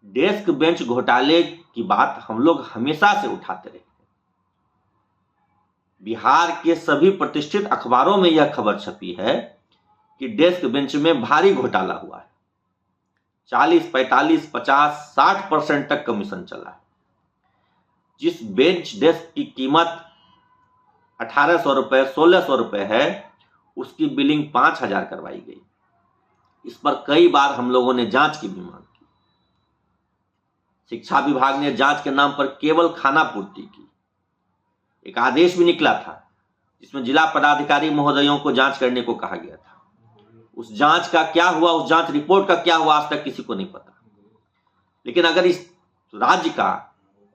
Desk bench घोटाले की बात हम लोग हमेशा से उठाते रहे। बिहार के सभी प्रतिष्ठित अखबारों में यह खबर छपी है कि डेस्क बेंच में भारी घोटाला हुआ है। 40, 45, 50, 60% तक कमीशन चला है। जिस बेंच डेस्क की कीमत 1800 रुपए 1600 रुपए है, उसकी बिलिंग 5000 करवाई गई। इस पर कई बार हम लोगों ने जांच की भी मांग की। शिक्षा विभाग ने जांच के नाम पर केवल खानापूर्ति की। एक आदेश भी निकला था जिसमें जिला पदाधिकारी महोदयों को जांच करने को कहा गया था। उस जांच का क्या हुआ, उस जांच रिपोर्ट का क्या हुआ, आज तक किसी को नहीं पता। लेकिन अगर इस राज्य का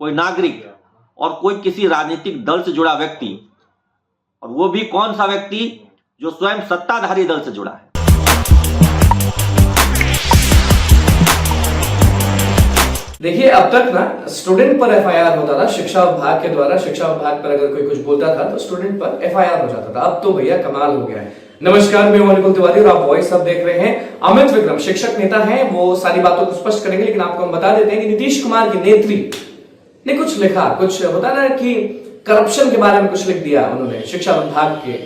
कोई नागरिक और कोई किसी राजनीतिक दल से जुड़ा व्यक्ति, और वो भी कौन सा व्यक्ति जो स्वयं सत्ताधारी दल से जुड़ा है, देखिए, अब तक ना स्टूडेंट पर एफआईआर होता था शिक्षा विभाग के द्वारा। शिक्षा विभाग पर अगर कोई कुछ बोलता था तो स्टूडेंट पर एफआईआर हो जाता था। अब तो भैया कमाल हो गया है। नमस्कार, मैं मणिकुल तिवारी और आप वॉइस अब देख रहे हैं। अमित विक्रम शिक्षक नेता हैं, वो सारी बातों को स्पष्ट करेंगे, लेकिन आपको हम बता देते हैं कि नीतीश कुमार की नेत्री ने कुछ लिखा, कुछ होता ना कि करप्शन के बारे में कुछ लिख दिया उन्होंने शिक्षा विभाग के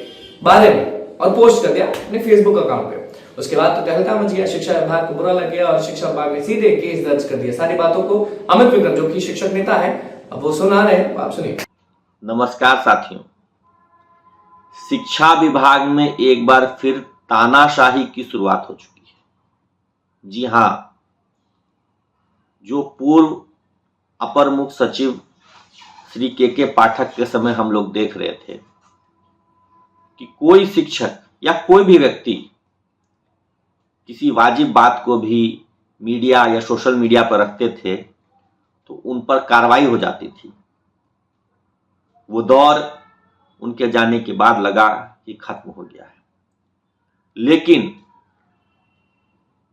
बारे में और पोस्ट कर दिया अपने फेसबुक अकाउंट पे। उसके बाद तो तहलका मच गया, शिक्षा विभाग को बुरा लग गया और शिक्षा विभाग ने सीधे केस दर्ज कर दिया। सारी बातों को अमित विक्रम, जो कि शिक्षक नेता है, अब वो सुना रहे हैं, आप सुनिए। नमस्कार साथियों। शिक्षा विभाग में एक बार फिर तानाशाही की शुरुआत हो चुकी है। जी हां, जो पूर्व अपर मुख्य सचिव श्री के पाठक के समय हम लोग देख रहे थे कि कोई शिक्षक या कोई भी व्यक्ति किसी वाजिब बात को भी मीडिया या सोशल मीडिया पर रखते थे तो उन पर कार्रवाई हो जाती थी। वो दौर उनके जाने के बाद लगा कि खत्म हो गया है, लेकिन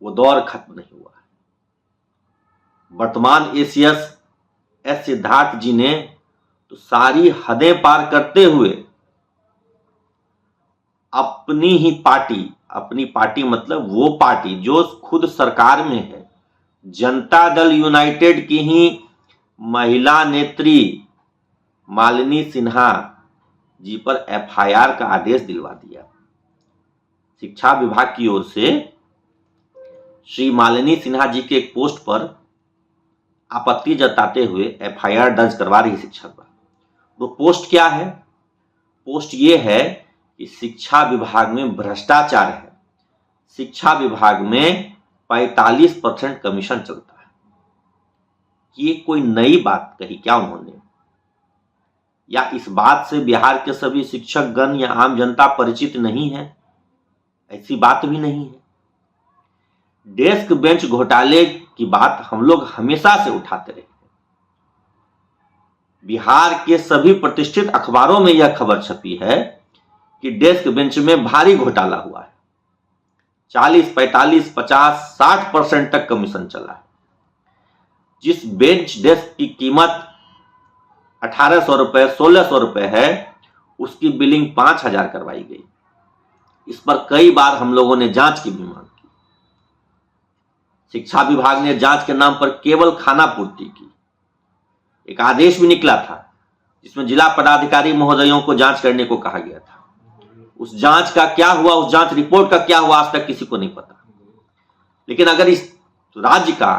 वो दौर खत्म नहीं हुआ है। वर्तमान एसीएस एस सिद्धार्थ जी ने तो सारी हदें पार करते हुए अपनी पार्टी मतलब वो पार्टी जो खुद सरकार में है, जनता दल यूनाइटेड की ही महिला नेत्री मालिनी सिन्हा जी पर एफआईआर का आदेश दिलवा दिया। शिक्षा विभाग की ओर से श्री मालिनी सिन्हा जी के एक पोस्ट पर आपत्ति जताते हुए एफआईआर दर्ज करवा रही शिक्षा विभाग। वो पोस्ट क्या है? पोस्ट ये है कि शिक्षा विभाग में भ्रष्टाचार है। शिक्षा विभाग में 45% कमीशन चलता है। ये कोई नई बात कही क्या उन्होंने? या इस बात से बिहार के सभी शिक्षकगण या आम जनता परिचित नहीं है? ऐसी बात भी नहीं है। डेस्क बेंच घोटाले की बात हम लोग हमेशा से उठाते रहे। बिहार के सभी प्रतिष्ठित अखबारों में यह खबर छपी है कि डेस्क बेंच में भारी घोटाला हुआ है। 40, 45, 50, 60% तक कमीशन चला है। जिस बेंच डेस्क की कीमत 1800 रुपए 1600 रुपए है, उसकी बिलिंग 5000 करवाई गई। इस पर कई बार हम लोगों ने जांच की भी मांग की। शिक्षा विभाग ने जांच के नाम पर केवल खानापूर्ति की। एक आदेश भी निकला था जिसमें जिला पदाधिकारी महोदयों को जांच करने को कहा गया था। उस जांच का क्या हुआ, उस जांच रिपोर्ट का क्या हुआ, आज तक किसी को नहीं पता। लेकिन अगर इस राज्य का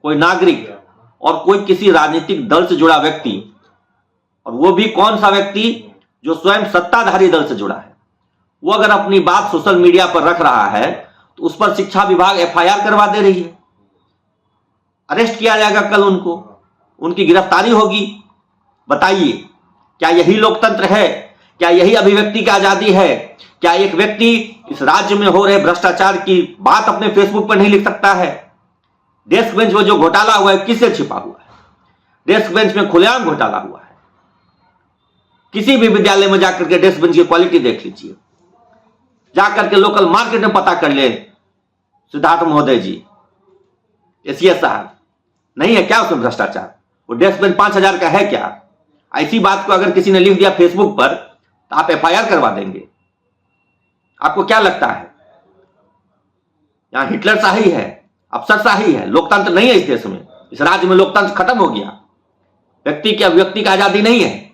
कोई नागरिक और कोई किसी राजनीतिक दल से जुड़ा व्यक्ति, और वो भी कौन सा व्यक्ति जो स्वयं सत्ताधारी दल से जुड़ा है, वो अगर अपनी बात सोशल मीडिया पर रख रहा है तो उस पर शिक्षा विभाग एफआईआर करवा दे रही है। अरेस्ट किया जाएगा कल, उनकी गिरफ्तारी होगी। बताइए, क्या यही लोकतंत्र है? क्या यही अभिव्यक्ति की आजादी है? क्या एक व्यक्ति इस राज्य में हो रहे भ्रष्टाचार की बात अपने फेसबुक पर नहीं लिख सकता है? डेस्क बेंच में जो घोटाला हुआ है, किससे छिपा हुआ है? डेस्क बेंच में खुलेआम घोटाला हुआ है। किसी भी विद्यालय में जाकर के डेस्क बेंच की क्वालिटी देख लीजिए, जाकर के लोकल मार्केट में पता कर ले। सिद्धार्थ महोदय जी, एसीएस साहब, नहीं है क्या उसमें भ्रष्टाचार? वो डेस्क बेंच 5000 का है क्या? ऐसी बात को अगर किसी ने लिख दिया फेसबुक पर तो आप एफआईआर करवा देंगे? आपको क्या लगता है यहां हिटलर शाही है, अफसरशाही है, लोकतंत्र नहीं है इस देश में? इस राज्य में लोकतंत्र खत्म हो गया, व्यक्ति की अभिव्यक्ति की आजादी नहीं है।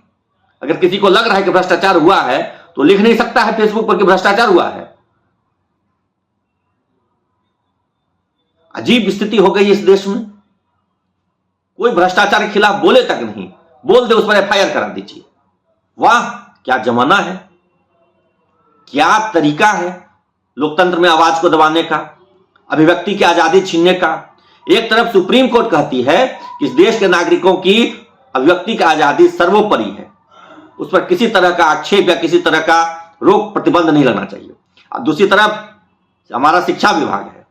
अगर किसी को लग रहा है कि भ्रष्टाचार हुआ है तो लिख नहीं सकता है फेसबुक पर कि भ्रष्टाचार हुआ है। अजीब स्थिति हो गई इस देश में, कोई भ्रष्टाचार के खिलाफ बोले तक नहीं, बोल दे उस पर एफआईआर करा दीजिए। वाह, क्या जमाना है, क्या तरीका है लोकतंत्र में आवाज को दबाने का, अभिव्यक्ति की आजादी छीनने का। एक तरफ सुप्रीम कोर्ट कहती है कि इस देश के नागरिकों की अभिव्यक्ति की आजादी सर्वोपरि है, उस पर किसी तरह का आक्षेप या किसी तरह का रोक प्रतिबंध नहीं लगना चाहिए। और दूसरी तरफ हमारा शिक्षा विभाग है,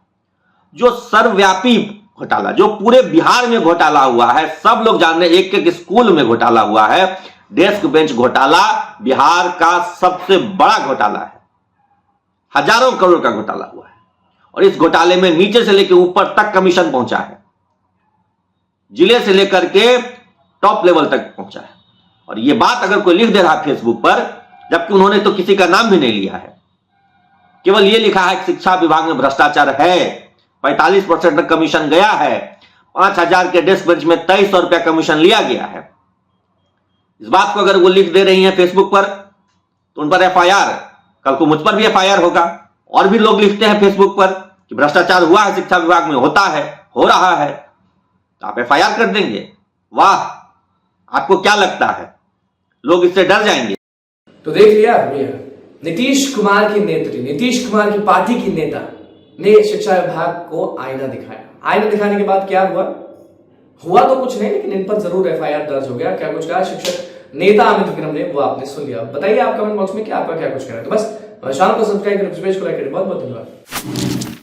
जो सर्वव्यापी घोटाला, जो पूरे बिहार में घोटाला हुआ है, सब लोग जान रहे हैं, एक एक स्कूल में घोटाला हुआ है। डेस्क बेंच घोटाला बिहार का सबसे बड़ा घोटाला है, हजारों करोड़ का घोटाला हुआ है। और इस घोटाले में नीचे से लेकर ऊपर तक कमीशन पहुंचा है, जिले से लेकर के टॉप लेवल तक पहुंचा है। और यह बात अगर कोई लिख दे रहा है फेसबुक पर, जबकि उन्होंने तो किसी का नाम भी नहीं लिया है, केवल यह लिखा है कि शिक्षा विभाग में भ्रष्टाचार है, 45% तक कमीशन गया है, 5000 के डेस्क बेंच में 2300 रुपया कमीशन लिया गया है। इस बात को अगर वो लिख दे रही हैं फेसबुक पर तो उन पर एफआईआर, कल को मुझ पर भी एफआईआर होगा। और भी लोग लिखते हैं फेसबुक पर कि भ्रष्टाचार हुआ है शिक्षा विभाग में, होता है, हो रहा है, तो आप एफआईआर कर देंगे। वाह, आपको क्या लगता है लोग इससे डर जाएंगे? तो देख लिया भैया, नीतीश कुमार की नेत्री, नीतीश कुमार की पार्टी की नेता ने शिक्षा विभाग को आईना दिखाया। आईना दिखाने के बाद क्या हुआ तो कुछ नहीं, लेकिन इन पर जरूर एफआईआर दर्ज हो गया। क्या कुछ कहा शिक्षक नेता अमित विक्रम ने, वो आपने सुन लिया। बताइए आप कमेंट बॉक्स में कि आपका क्या कुछ कहना है। तो बस चैनल को सब्सक्राइब करें, पेज को लाइक करें। बहुत बहुत धन्यवाद।